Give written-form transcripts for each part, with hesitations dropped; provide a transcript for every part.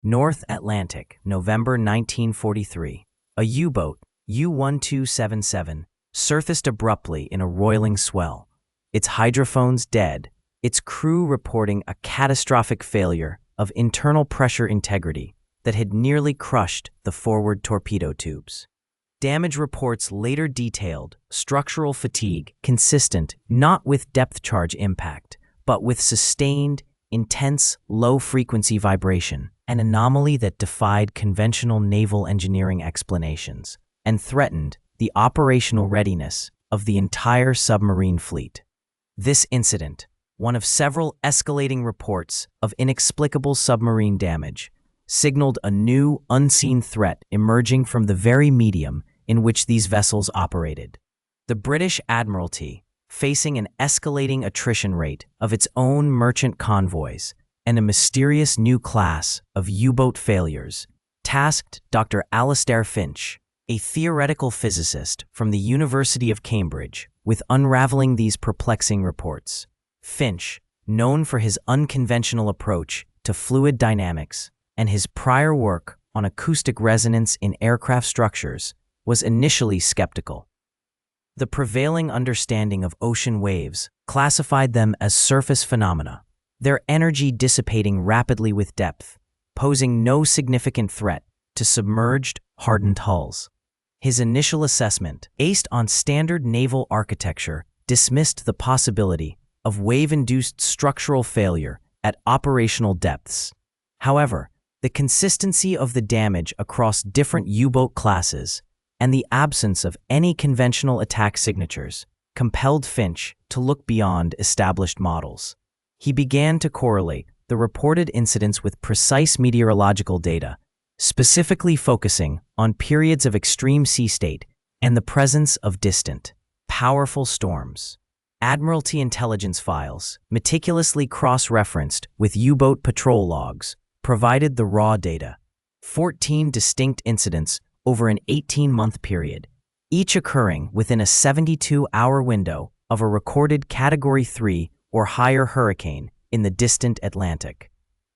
North Atlantic, November 1943. A U-boat, U-1277, surfaced abruptly in a roiling swell, its hydrophones dead, its crew reporting a catastrophic failure of internal pressure integrity that had nearly crushed the forward torpedo tubes. Damage reports later detailed structural fatigue consistent not with depth charge impact, but with sustained, intense, low-frequency vibration, an anomaly that defied conventional naval engineering explanations and threatened the operational readiness of the entire submarine fleet. This incident, one of several escalating reports of inexplicable submarine damage, signaled a new, unseen threat emerging from the very medium in which these vessels operated. The British Admiralty, facing an escalating attrition rate of its own merchant convoys and a mysterious new class of U-boat failures, tasked Dr. Alastair Finch, a theoretical physicist from the University of Cambridge, with unraveling these perplexing reports. Finch, known for his unconventional approach to fluid dynamics and his prior work on acoustic resonance in aircraft structures, was initially skeptical. The prevailing understanding of ocean waves classified them as surface phenomena, their energy dissipating rapidly with depth, posing no significant threat to submerged, hardened hulls. His initial assessment, based on standard naval architecture, dismissed the possibility of wave-induced structural failure at operational depths. However, the consistency of the damage across different U-boat classes and the absence of any conventional attack signatures compelled Finch to look beyond established models. He began to correlate the reported incidents with precise meteorological data, specifically focusing on periods of extreme sea state and the presence of distant, powerful storms. Admiralty intelligence files, meticulously cross-referenced with U-boat patrol logs, provided the raw data. 14 distinct incidents over an 18-month period, each occurring within a 72-hour window of a recorded Category 3 or higher hurricane in the distant Atlantic.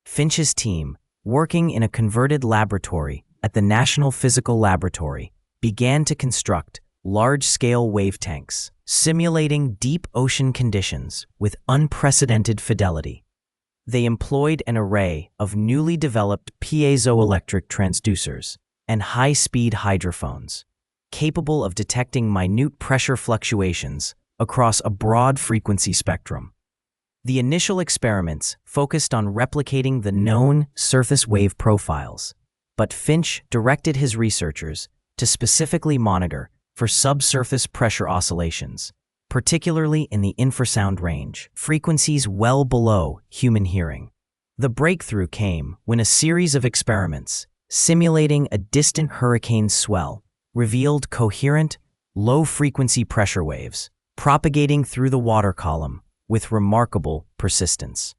Finch's team, working in a converted laboratory at the National Physical Laboratory, began to construct large-scale wave tanks, simulating deep ocean conditions with unprecedented fidelity. They employed an array of newly developed piezoelectric transducers and high-speed hydrophones, capable of detecting minute pressure fluctuations across a broad frequency spectrum. The initial experiments focused on replicating the known surface wave profiles, but Finch directed his researchers to specifically monitor for subsurface pressure oscillations, particularly in the infrasound range, frequencies well below human hearing. The breakthrough came when a series of experiments simulating a distant hurricane swell revealed coherent, low-frequency pressure waves propagating through the water column with remarkable persistence.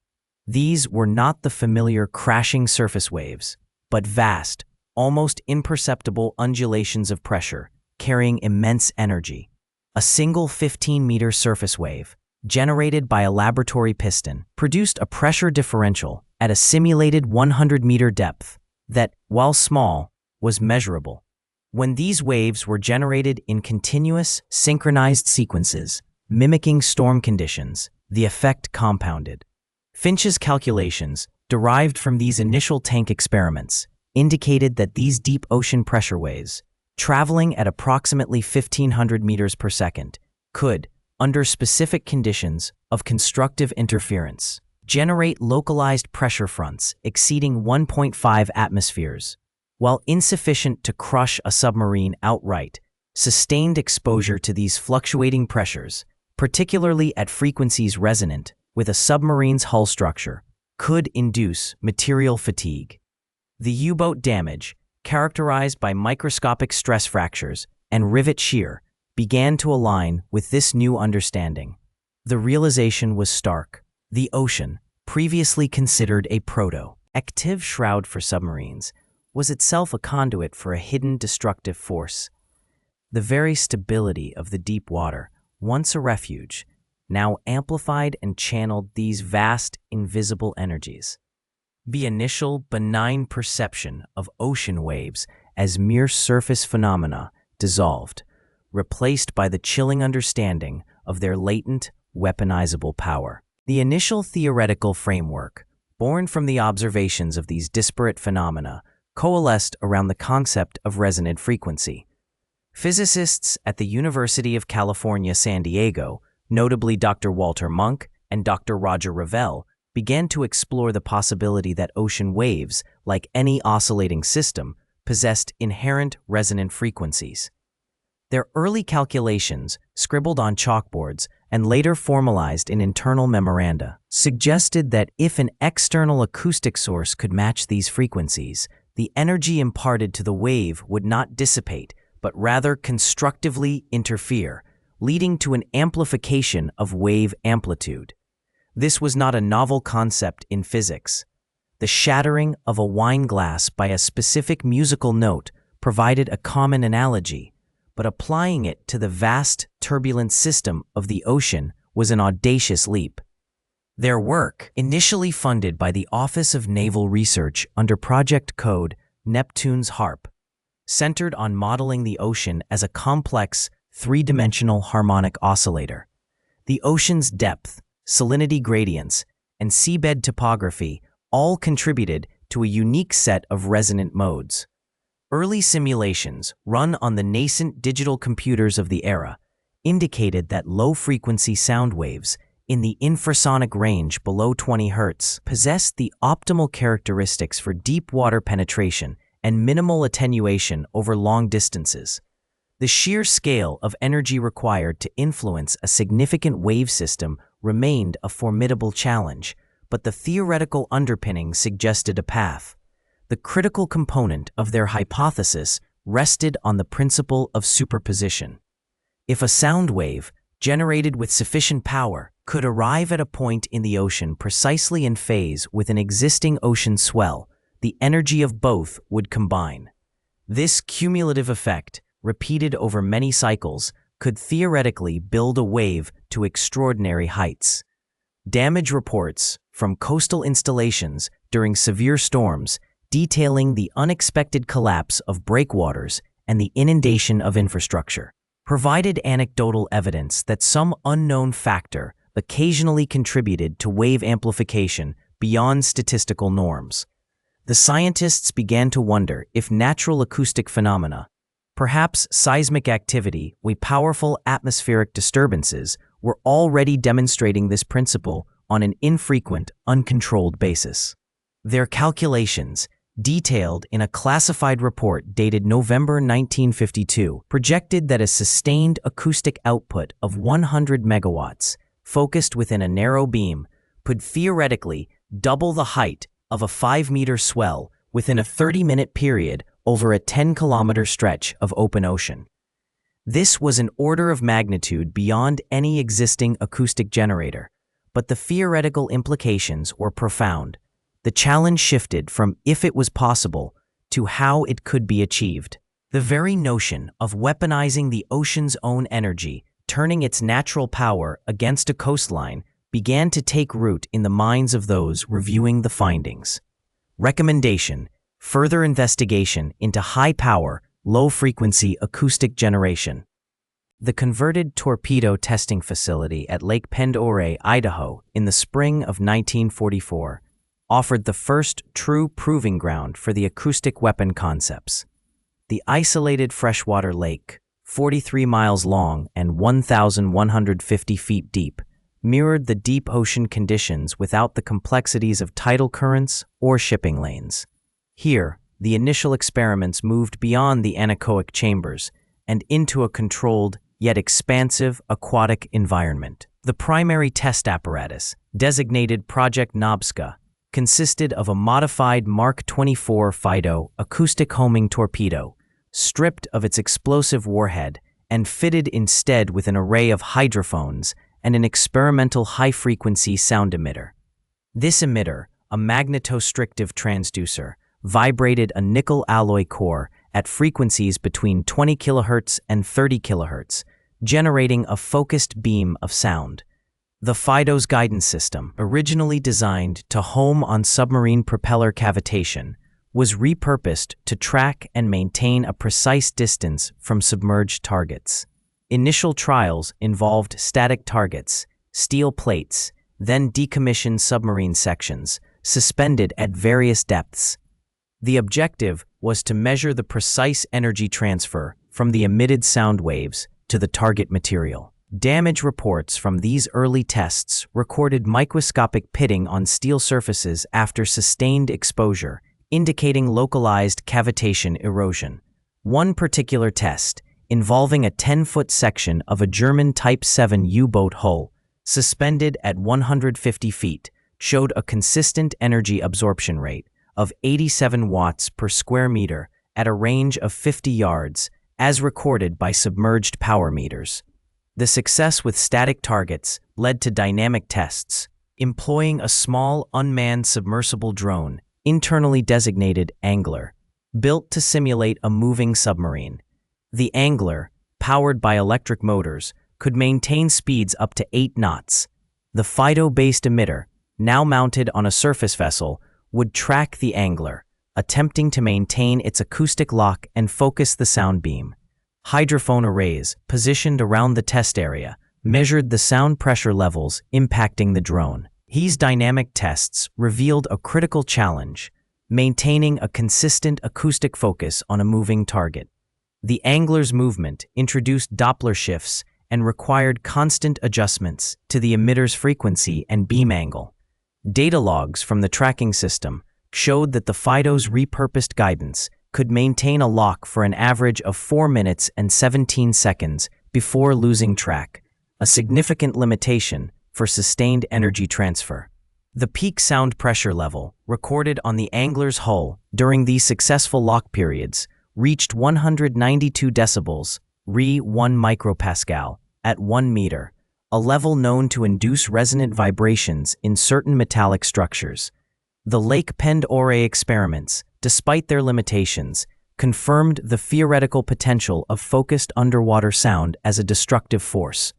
These were not the familiar crashing surface waves, but vast, almost imperceptible undulations of pressure carrying immense energy. A single 15-meter surface wave, generated by a laboratory piston, produced a pressure differential at a simulated 100-meter depth that, while small, was measurable. When these waves were generated in continuous, synchronized sequences, mimicking storm conditions, the effect compounded. Finch's calculations, derived from these initial tank experiments, indicated that these deep ocean pressure waves, traveling at approximately 1,500 meters per second, could, under specific conditions of constructive interference, generate localized pressure fronts exceeding 1.5 atmospheres. While insufficient to crush a submarine outright, sustained exposure to these fluctuating pressures, particularly at frequencies resonant with a submarine's hull structure, could induce material fatigue. The U-boat damage, characterized by microscopic stress fractures and rivet shear, began to align with this new understanding. The realization was stark. The ocean, previously considered a proto-active shroud for submarines, was itself a conduit for a hidden destructive force. The very stability of the deep water, once a refuge, now amplified and channeled these vast, invisible energies. The initial benign perception of ocean waves as mere surface phenomena dissolved, replaced by the chilling understanding of their latent, weaponizable power. The initial theoretical framework, born from the observations of these disparate phenomena, coalesced around the concept of resonant frequency. Physicists at the University of California, San Diego, notably Dr. Walter Munk and Dr. Roger Revelle, began to explore the possibility that ocean waves, like any oscillating system, possessed inherent resonant frequencies. Their early calculations, scribbled on chalkboards and later formalized in internal memoranda, suggested that if an external acoustic source could match these frequencies, the energy imparted to the wave would not dissipate, but rather constructively interfere, leading to an amplification of wave amplitude. This was not a novel concept in physics. The shattering of a wine glass by a specific musical note provided a common analogy, but applying it to the vast, turbulent system of the ocean was an audacious leap. Their work, initially funded by the Office of Naval Research under Project Code Neptune's HARP, centered on modeling the ocean as a complex, three-dimensional harmonic oscillator. The ocean's depth, salinity gradients, and seabed topography all contributed to a unique set of resonant modes. Early simulations, run on the nascent digital computers of the era, indicated that low-frequency sound waves in the infrasonic range below 20 Hz possessed the optimal characteristics for deep water penetration and minimal attenuation over long distances. The sheer scale of energy required to influence a significant wave system remained a formidable challenge, but the theoretical underpinnings suggested a path. The critical component of their hypothesis rested on the principle of superposition. If a sound wave, generated with sufficient power, could arrive at a point in the ocean precisely in phase with an existing ocean swell, the energy of both would combine. This cumulative effect, repeated over many cycles, could theoretically build a wave to extraordinary heights. Damage reports from coastal installations during severe storms detailing the unexpected collapse of breakwaters and the inundation of infrastructure provided anecdotal evidence that some unknown factor occasionally contributed to wave amplification beyond statistical norms. The scientists began to wonder if natural acoustic phenomena, perhaps seismic activity or powerful atmospheric disturbances, were already demonstrating this principle on an infrequent, uncontrolled basis. Their calculations, detailed in a classified report dated November 1952, projected that a sustained acoustic output of 100 megawatts, focused within a narrow beam, could theoretically double the height of a 5-meter swell within a 30-minute period over a 10-kilometer stretch of open ocean. This was an order of magnitude beyond any existing acoustic generator, but the theoretical implications were profound. The challenge shifted from if it was possible to how it could be achieved. The very notion of weaponizing the ocean's own energy, turning its natural power against a coastline, began to take root in the minds of those reviewing the findings. Recommendation: further investigation into high-power, low-frequency acoustic generation. The converted torpedo testing facility at Lake Pend Idaho, in the spring of 1944, offered the first true proving ground for the acoustic weapon concepts. The isolated freshwater lake, 43 miles long and 1,150 feet deep, mirrored the deep ocean conditions without the complexities of tidal currents or shipping lanes. Here, the initial experiments moved beyond the anechoic chambers and into a controlled, yet expansive, aquatic environment. The primary test apparatus, designated Project Nobska, consisted of a modified Mark 24 Fido acoustic homing torpedo, stripped of its explosive warhead and fitted instead with an array of hydrophones and an experimental high-frequency sound emitter. This emitter, a magnetostrictive transducer, vibrated a nickel alloy core at frequencies between 20 kHz and 30 kHz, generating a focused beam of sound. The FIDO's guidance system, originally designed to home on submarine propeller cavitation, was repurposed to track and maintain a precise distance from submerged targets. Initial trials involved static targets, steel plates, then decommissioned submarine sections, suspended at various depths. The objective was to measure the precise energy transfer from the emitted sound waves to the target material. Damage reports from these early tests recorded microscopic pitting on steel surfaces after sustained exposure, indicating localized cavitation erosion. One particular test, involving a 10-foot section of a German Type 7 U-boat hull, suspended at 150 feet, showed a consistent energy absorption rate of 87 watts per square meter at a range of 50 yards, as recorded by submerged power meters. The success with static targets led to dynamic tests, employing a small unmanned submersible drone, internally designated Angler, built to simulate a moving submarine. The Angler, powered by electric motors, could maintain speeds up to 8 knots. The FIDO-based emitter, now mounted on a surface vessel, would track the Angler, attempting to maintain its acoustic lock and focus the sound beam. Hydrophone arrays, positioned around the test area, measured the sound pressure levels impacting the drone. These dynamic tests revealed a critical challenge: maintaining a consistent acoustic focus on a moving target. The Angler's movement introduced Doppler shifts and required constant adjustments to the emitter's frequency and beam angle. Data logs from the tracking system showed that the FIDO's repurposed guidance could maintain a lock for an average of 4 minutes and 17 seconds before losing track, a significant limitation for sustained energy transfer. The peak sound pressure level recorded on the Angler's hull during these successful lock periods reached 192 decibels, Re 1 micropascal, at 1 meter, a level known to induce resonant vibrations in certain metallic structures. The Lake Pend-Oreille experiments, despite their limitations, confirmed the theoretical potential of focused underwater sound as a destructive force.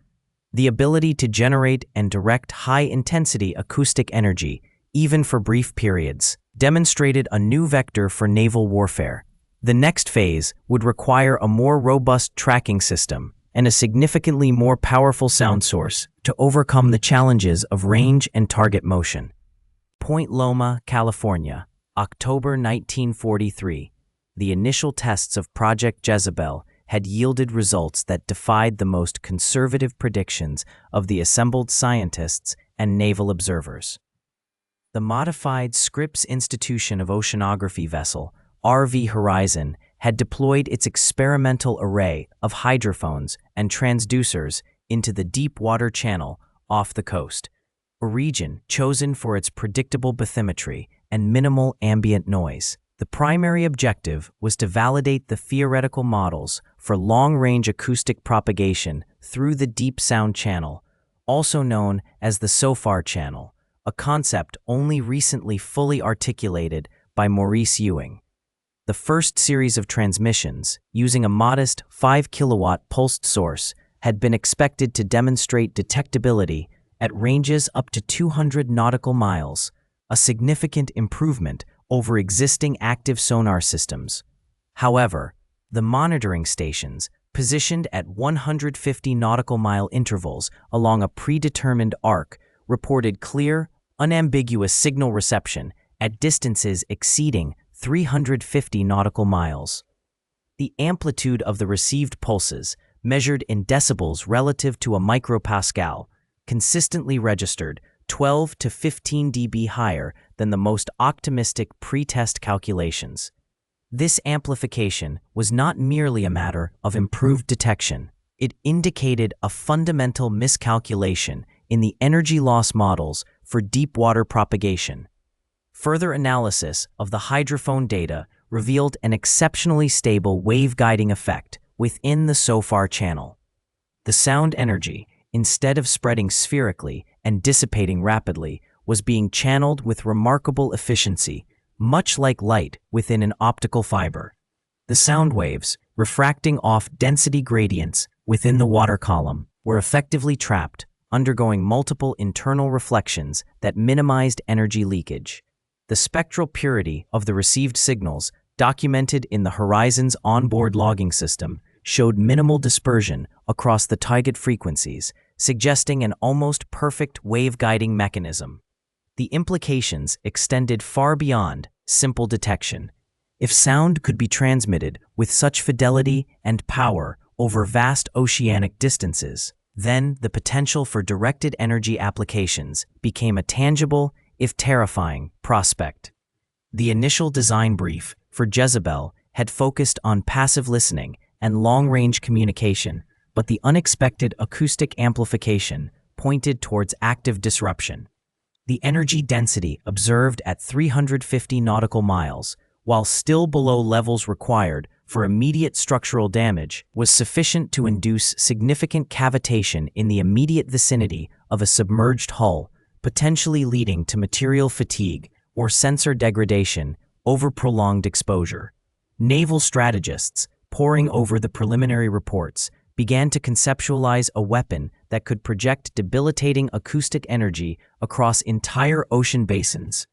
The ability to generate and direct high-intensity acoustic energy, even for brief periods, demonstrated a new vector for naval warfare. The next phase would require a more robust tracking system and a significantly more powerful sound source to overcome the challenges of range and target motion. Point Loma, California, October 1943. The initial tests of Project Jezebel had yielded results that defied the most conservative predictions of the assembled scientists and naval observers. The modified Scripps Institution of Oceanography vessel, RV Horizon, had deployed its experimental array of hydrophones and transducers into the deep water channel off the coast, a region chosen for its predictable bathymetry and minimal ambient noise. The primary objective was to validate the theoretical models for long-range acoustic propagation through the deep sound channel, also known as the SOFAR channel, a concept only recently fully articulated by Maurice Ewing. The first series of transmissions, using a modest 5-kilowatt pulsed source, had been expected to demonstrate detectability at ranges up to 200 nautical miles, a significant improvement over existing active sonar systems. However, the monitoring stations, positioned at 150 nautical mile intervals along a predetermined arc, reported clear, unambiguous signal reception at distances exceeding 350 nautical miles. The amplitude of the received pulses, measured in decibels relative to a micropascal, consistently registered 12 to 15 dB higher than the most optimistic pre-test calculations. This amplification was not merely a matter of improved detection. It indicated a fundamental miscalculation in the energy loss models for deep water propagation. Further analysis of the hydrophone data revealed an exceptionally stable wave-guiding effect within the SOFAR channel. The sound energy, instead of spreading spherically and dissipating rapidly, was being channeled with remarkable efficiency, much like light within an optical fiber. The sound waves, refracting off density gradients within the water column, were effectively trapped undergoing multiple internal reflections that minimized energy leakage. The spectral purity of the received signals, documented in the Horizon's onboard logging system, showed minimal dispersion across the target frequencies, suggesting an almost perfect wave-guiding mechanism. The implications extended far beyond simple detection. If sound could be transmitted with such fidelity and power over vast oceanic distances, then the potential for directed energy applications became a tangible, if terrifying, prospect. The initial design brief for Jezebel had focused on passive listening and long-range communication, but the unexpected acoustic amplification pointed towards active disruption. The energy density observed at 350 nautical miles, while still below levels required for immediate structural damage, was sufficient to induce significant cavitation in the immediate vicinity of a submerged hull, potentially leading to material fatigue or sensor degradation over prolonged exposure. Naval strategists, poring over the preliminary reports, began to conceptualize a weapon that could project debilitating acoustic energy across entire ocean basins.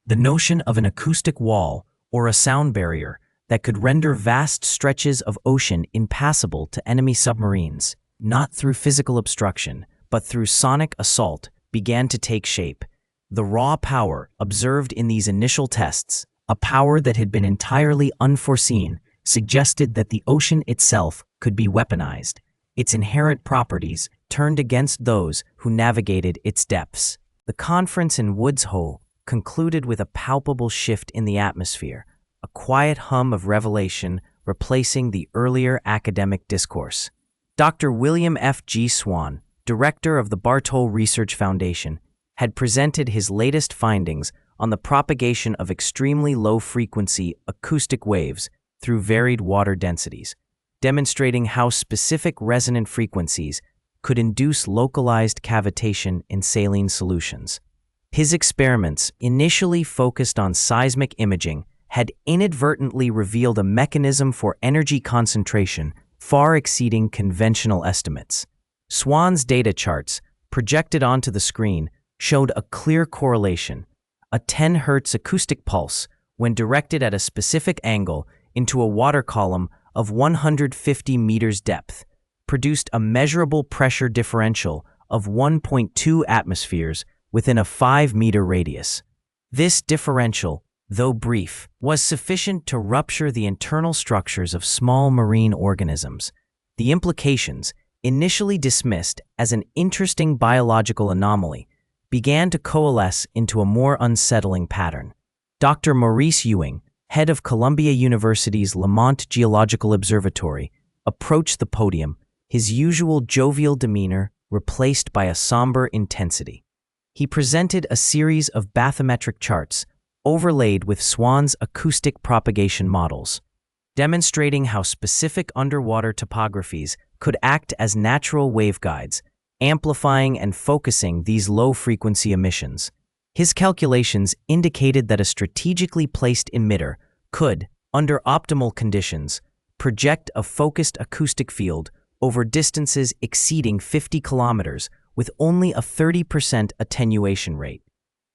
The notion of an acoustic wall, or a sound barrier, that could render vast stretches of ocean impassable to enemy submarines, not through physical obstruction, but through sonic assault, began to take shape. The raw power observed in these initial tests, a power that had been entirely unforeseen, suggested that the ocean itself could be weaponized, its inherent properties turned against those who navigated its depths. The conference in Woods Hole concluded with a palpable shift in the atmosphere, a quiet hum of revelation replacing the earlier academic discourse. Dr. William F. G. Swan, director of the Bartol Research Foundation, had presented his latest findings on the propagation of extremely low-frequency acoustic waves through varied water densities, demonstrating how specific resonant frequencies could induce localized cavitation in saline solutions. His experiments, initially focused on seismic imaging, had inadvertently revealed a mechanism for energy concentration far exceeding conventional estimates. Swan's data charts, projected onto the screen, showed a clear correlation. A 10 Hz acoustic pulse, when directed at a specific angle into a water column of 150 meters depth, produced a measurable pressure differential of 1.2 atmospheres within a 5-meter radius. This differential, though brief, was sufficient to rupture the internal structures of small marine organisms. The implications, initially dismissed as an interesting biological anomaly, began to coalesce into a more unsettling pattern. Dr. Maurice Ewing, head of Columbia University's Lamont Geological Observatory, approached the podium, his usual jovial demeanor replaced by a somber intensity. He presented a series of bathymetric charts overlaid with Swan's acoustic propagation models, demonstrating how specific underwater topographies could act as natural waveguides, amplifying and focusing these low-frequency emissions. His calculations indicated that a strategically placed emitter could, under optimal conditions, project a focused acoustic field over distances exceeding 50 kilometers with only a 30% attenuation rate.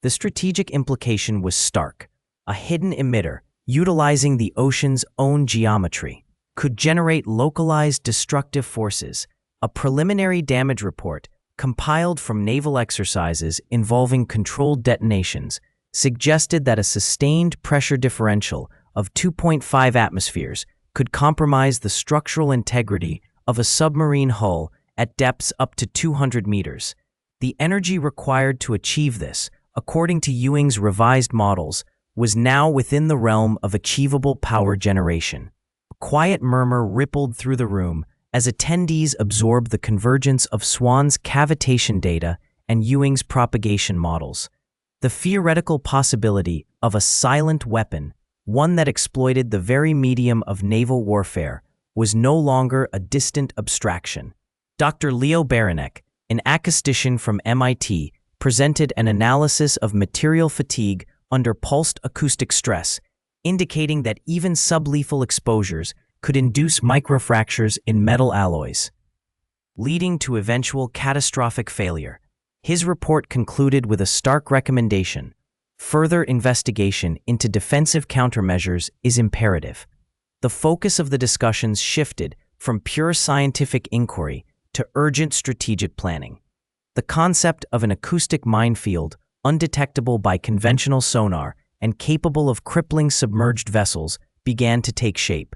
The strategic implication was stark. A hidden emitter, utilizing the ocean's own geometry, could generate localized destructive forces. A preliminary damage report, compiled from naval exercises involving controlled detonations, suggested that a sustained pressure differential of 2.5 atmospheres could compromise the structural integrity of a submarine hull at depths up to 200 meters. The energy required to achieve this, according to Ewing's revised models, was now within the realm of achievable power generation. A quiet murmur rippled through the room as attendees absorbed the convergence of Swan's cavitation data and Ewing's propagation models. The theoretical possibility of a silent weapon, one that exploited the very medium of naval warfare, was no longer a distant abstraction. Dr. Leo Baranek, an acoustician from MIT, presented an analysis of material fatigue under pulsed acoustic stress, indicating that even sublethal exposures could induce microfractures in metal alloys. leading to eventual catastrophic failure. His report concluded with a stark recommendation: further investigation into defensive countermeasures is imperative. The focus of the discussions shifted from pure scientific inquiry to urgent strategic planning. The concept of an acoustic minefield, undetectable by conventional sonar and capable of crippling submerged vessels, began to take shape.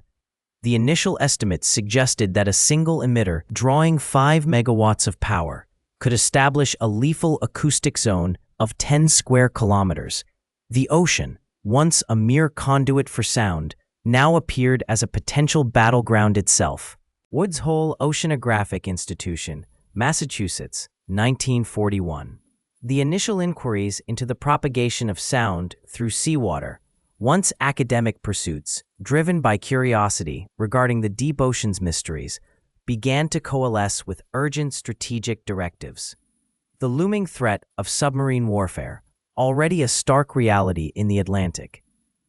The initial estimates suggested that a single emitter drawing 5 megawatts of power could establish a lethal acoustic zone of 10 square kilometers. The ocean, once a mere conduit for sound, now appeared as a potential battleground itself. Woods Hole Oceanographic Institution, Massachusetts, 1941. The initial inquiries into the propagation of sound through seawater, once academic pursuits driven by curiosity regarding the deep ocean's mysteries, began to coalesce with urgent strategic directives. The looming threat of submarine warfare, already a stark reality in the Atlantic,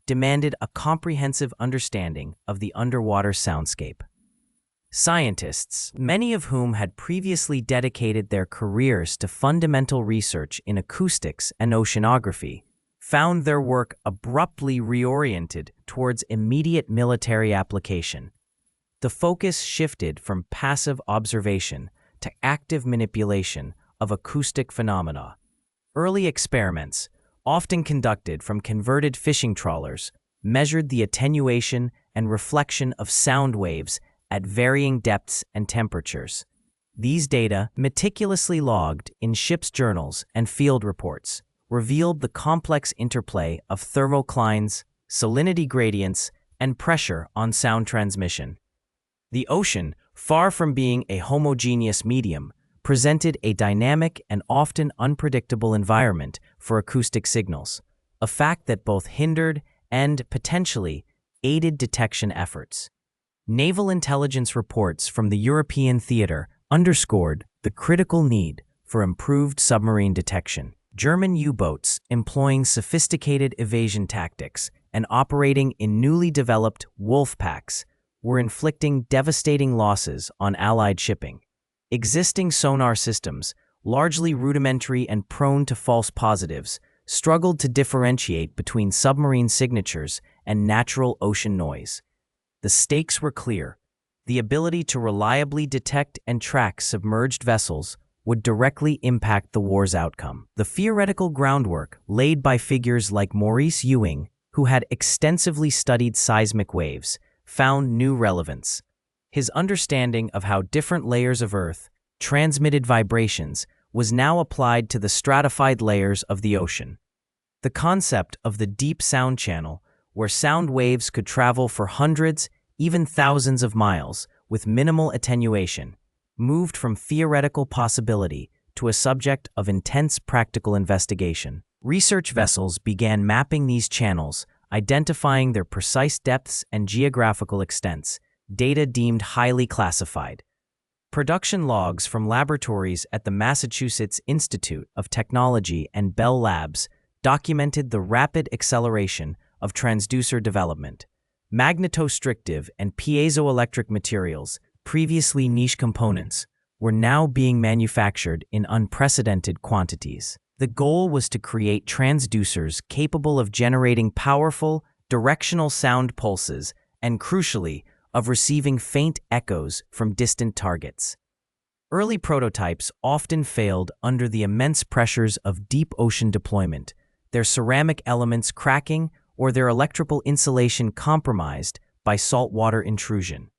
demanded a comprehensive understanding of the underwater soundscape. Scientists, many of whom had previously dedicated their careers to fundamental research in acoustics and oceanography, found their work abruptly reoriented towards immediate military application. The focus shifted from passive observation to active manipulation of acoustic phenomena. Early experiments, often conducted from converted fishing trawlers, measured the attenuation and reflection of sound waves at varying depths and temperatures. These data, meticulously logged in ship's journals and field reports, revealed the complex interplay of thermoclines, salinity gradients, and pressure on sound transmission. The ocean, far from being a homogeneous medium, presented a dynamic and often unpredictable environment for acoustic signals, a fact that both hindered and potentially aided detection efforts. Naval intelligence reports from the European theater underscored the critical need for improved submarine detection. German U-boats, employing sophisticated evasion tactics and operating in newly developed wolf packs, were inflicting devastating losses on Allied shipping. Existing sonar systems, largely rudimentary and prone to false positives, struggled to differentiate between submarine signatures and natural ocean noise. The stakes were clear. The ability to reliably detect and track submerged vessels would directly impact the war's outcome. The theoretical groundwork laid by figures like Maurice Ewing, who had extensively studied seismic waves, found new relevance. His understanding of how different layers of Earth transmitted vibrations was now applied to the stratified layers of the ocean. The concept of the deep sound channel, where sound waves could travel for hundreds, even thousands of miles with minimal attenuation, moved from theoretical possibility to a subject of intense practical investigation. Research vessels began mapping these channels, identifying their precise depths and geographical extents, data deemed highly classified. Production logs from laboratories at the Massachusetts Institute of Technology and Bell Labs documented the rapid acceleration of transducer development. Magnetostrictive and piezoelectric materials, previously niche components, were now being manufactured in unprecedented quantities. The goal was to create transducers capable of generating powerful, directional sound pulses and, crucially, of receiving faint echoes from distant targets. Early prototypes often failed under the immense pressures of deep ocean deployment, their ceramic elements cracking or their electrical insulation compromised by saltwater intrusion.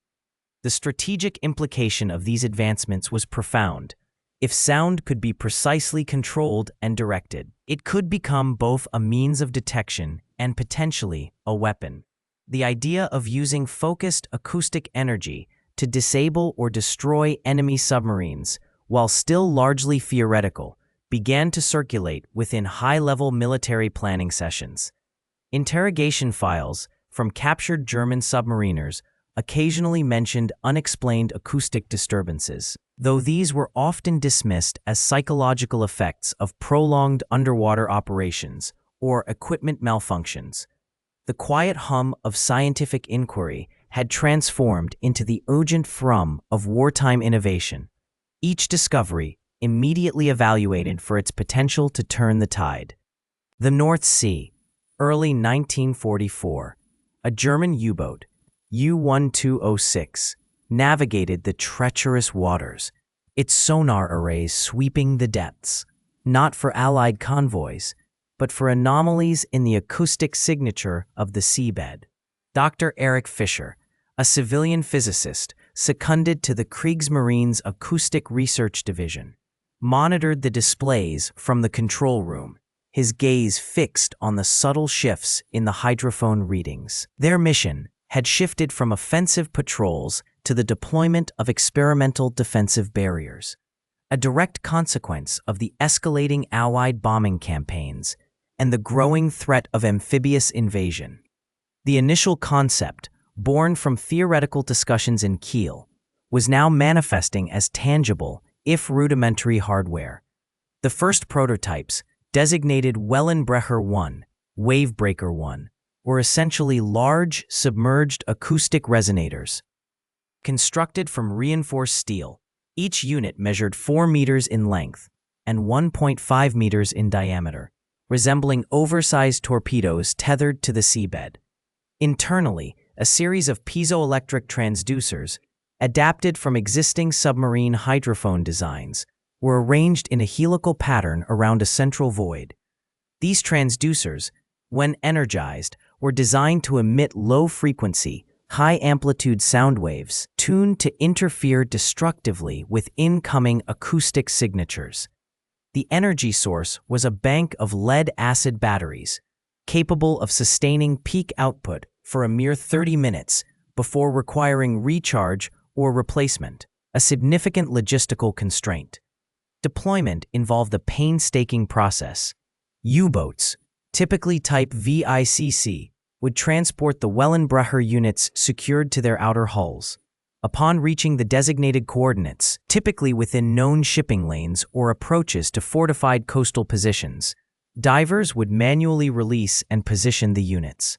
The strategic implication of these advancements was profound. If sound could be precisely controlled and directed, it could become both a means of detection and potentially a weapon. The idea of using focused acoustic energy to disable or destroy enemy submarines, while still largely theoretical, began to circulate within high-level military planning sessions. Interrogation files from captured German submariners occasionally mentioned unexplained acoustic disturbances, though these were often dismissed as psychological effects of prolonged underwater operations or equipment malfunctions. The quiet hum of scientific inquiry had transformed into the urgent thrum of wartime innovation. each discovery immediately evaluated for its potential to turn the tide. The North Sea, early 1944. A German U-boat, U-1206, navigated the treacherous waters, its sonar arrays sweeping the depths, not for Allied convoys, but for anomalies in the acoustic signature of the seabed. Dr. Eric Fischer, a civilian physicist seconded to the Kriegsmarine's Acoustic Research Division, monitored the displays from the control room, his gaze fixed on the subtle shifts in the hydrophone readings. Their mission had shifted from offensive patrols to the deployment of experimental defensive barriers, a direct consequence of the escalating Allied bombing campaigns and the growing threat of amphibious invasion. The initial concept, born from theoretical discussions in Kiel, was now manifesting as tangible, if rudimentary hardware. The first prototypes, designated Wellenbrecher 1, Wavebreaker 1, were essentially large, submerged acoustic resonators. Constructed from reinforced steel, each unit measured 4 meters in length and 1.5 meters in diameter, resembling oversized torpedoes tethered to the seabed. Internally, a series of piezoelectric transducers, adapted from existing submarine hydrophone designs, were arranged in a helical pattern around a central void. These transducers, when energized, were designed to emit low-frequency, high-amplitude sound waves tuned to interfere destructively with incoming acoustic signatures. The energy source was a bank of lead-acid batteries, capable of sustaining peak output for a mere 30 minutes before requiring recharge or replacement, a significant logistical constraint. Deployment involved a painstaking process. U-boats, typically type VICC, would transport the Wellenbrecher units secured to their outer hulls. Upon reaching the designated coordinates, typically within known shipping lanes or approaches to fortified coastal positions, divers would manually release and position the units.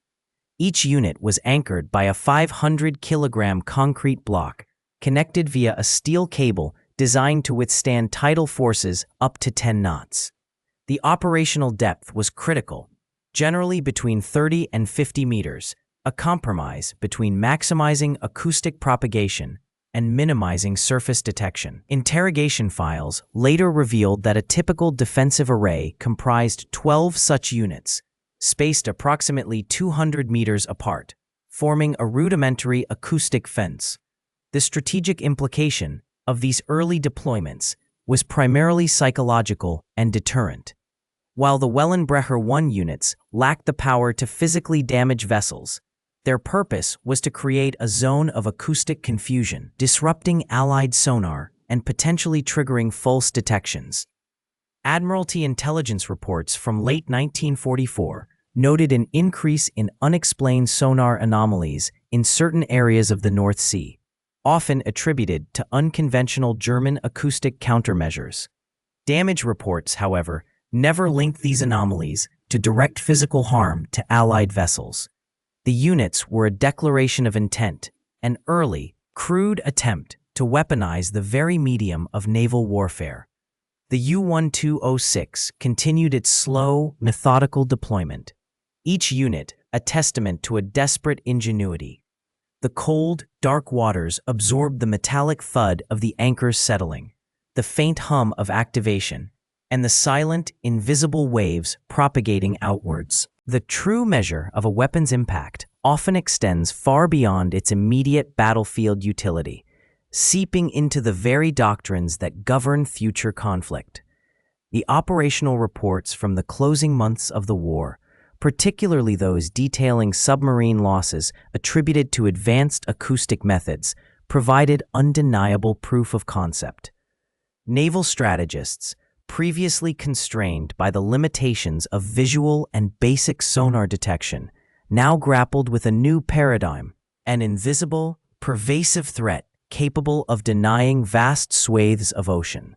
Each unit was anchored by a 500-kilogram concrete block, connected via a steel cable designed to withstand tidal forces up to 10 knots. The operational depth was critical, generally between 30 and 50 meters, a compromise between maximizing acoustic propagation and minimizing surface detection. Interrogation files later revealed that a typical defensive array comprised 12 such units, spaced approximately 200 meters apart, forming a rudimentary acoustic fence. The strategic implication of these early deployments was primarily psychological and deterrent. While the Wellenbrecher 1 units lacked the power to physically damage vessels, their purpose was to create a zone of acoustic confusion, disrupting Allied sonar and potentially triggering false detections. Admiralty intelligence reports from late 1944 noted an increase in unexplained sonar anomalies in certain areas of the North Sea, often attributed to unconventional German acoustic countermeasures. Damage reports, however, never linked these anomalies to direct physical harm to Allied vessels. The units were a declaration of intent, an early, crude attempt to weaponize the very medium of naval warfare. The U-1206 continued its slow, methodical deployment, each unit a testament to a desperate ingenuity. The cold, dark waters absorbed the metallic thud of the anchors settling, the faint hum of activation, and the silent, invisible waves propagating outwards. The true measure of a weapon's impact often extends far beyond its immediate battlefield utility, seeping into the very doctrines that govern future conflict. The operational reports from the closing months of the war, particularly those detailing submarine losses attributed to advanced acoustic methods, provided undeniable proof of concept. Naval strategists, previously constrained by the limitations of visual and basic sonar detection, now grappled with a new paradigm, an invisible, pervasive threat capable of denying vast swathes of ocean.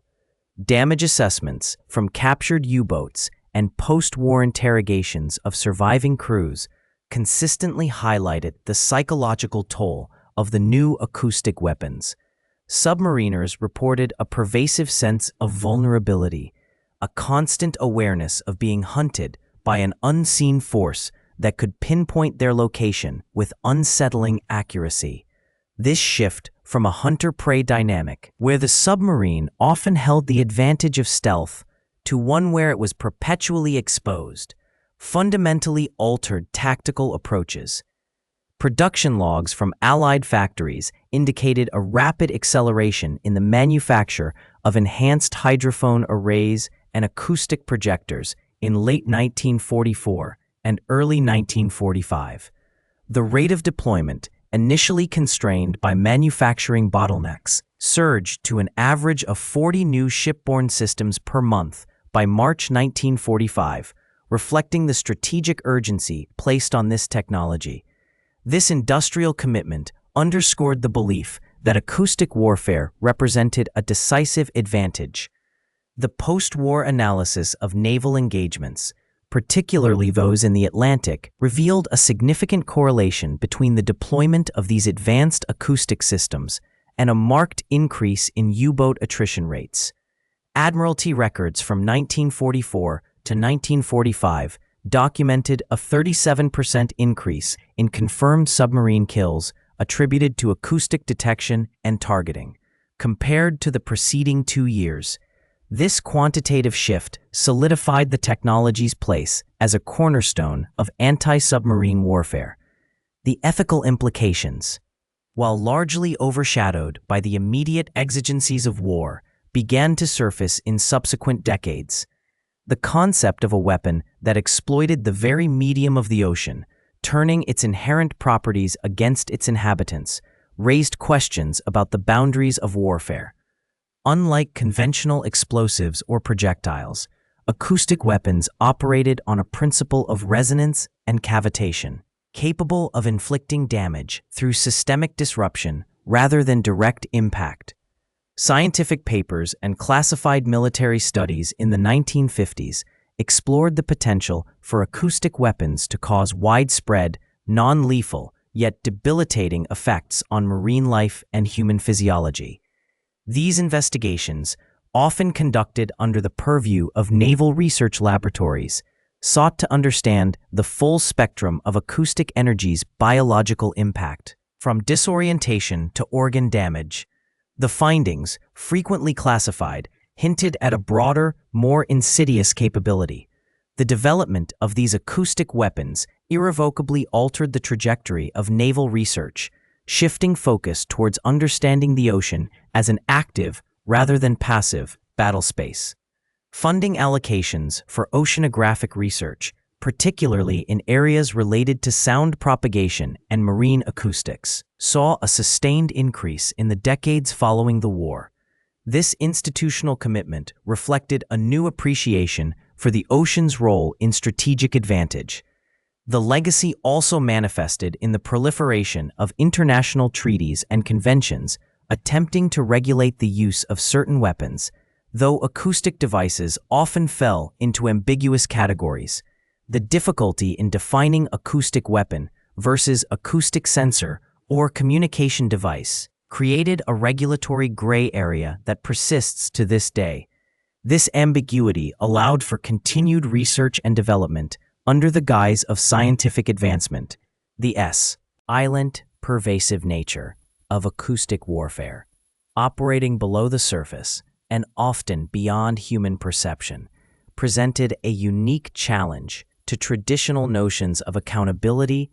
Damage assessments from captured U-boats and post-war interrogations of surviving crews consistently highlighted the psychological toll of the new acoustic weapons. submariners reported a pervasive sense of vulnerability, a constant awareness of being hunted by an unseen force that could pinpoint their location with unsettling accuracy. This shift from a hunter-prey dynamic, where the submarine often held the advantage of stealth, to one where it was perpetually exposed, fundamentally altered tactical approaches. Production logs from Allied factories indicated a rapid acceleration in the manufacture of enhanced hydrophone arrays and acoustic projectors in late 1944 and early 1945. The rate of deployment, initially constrained by manufacturing bottlenecks, surged to an average of 40 new shipborne systems per month by March 1945, reflecting the strategic urgency placed on this technology. This industrial commitment underscored the belief that acoustic warfare represented a decisive advantage. The post-war analysis of naval engagements, particularly those in the Atlantic, revealed a significant correlation between the deployment of these advanced acoustic systems and a marked increase in U-boat attrition rates. Admiralty records from 1944 to 1945 documented a 37% increase in confirmed submarine kills attributed to acoustic detection and targeting, compared to the preceding 2 years. This quantitative shift solidified the technology's place as a cornerstone of anti-submarine warfare. The ethical implications, while largely overshadowed by the immediate exigencies of war, began to surface in subsequent decades. The concept of a weapon that exploited the very medium of the ocean, turning its inherent properties against its inhabitants, raised questions about the boundaries of warfare. Unlike conventional explosives or projectiles, acoustic weapons operated on a principle of resonance and cavitation, capable of inflicting damage through systemic disruption rather than direct impact. Scientific papers and classified military studies in the 1950s explored the potential for acoustic weapons to cause widespread, non-lethal, yet debilitating effects on marine life and human physiology. These investigations, often conducted under the purview of naval research laboratories, sought to understand the full spectrum of acoustic energy's biological impact, from disorientation to organ damage. The findings, frequently classified, hinted at a broader, more insidious capability. The development of these acoustic weapons irrevocably altered the trajectory of naval research, shifting focus towards understanding the ocean as an active, rather than passive, battle space. Funding allocations for oceanographic research, particularly in areas related to sound propagation and marine acoustics, saw a sustained increase in the decades following the war. This institutional commitment reflected a new appreciation for the ocean's role in strategic advantage. The legacy also manifested in the proliferation of international treaties and conventions attempting to regulate the use of certain weapons, though acoustic devices often fell into ambiguous categories. The difficulty in defining acoustic weapon versus acoustic sensor or communication device created a regulatory gray area that persists to this day. This ambiguity allowed for continued research and development under the guise of scientific advancement. The silent, pervasive nature of acoustic warfare, operating below the surface and often beyond human perception, presented a unique challenge to traditional notions of accountability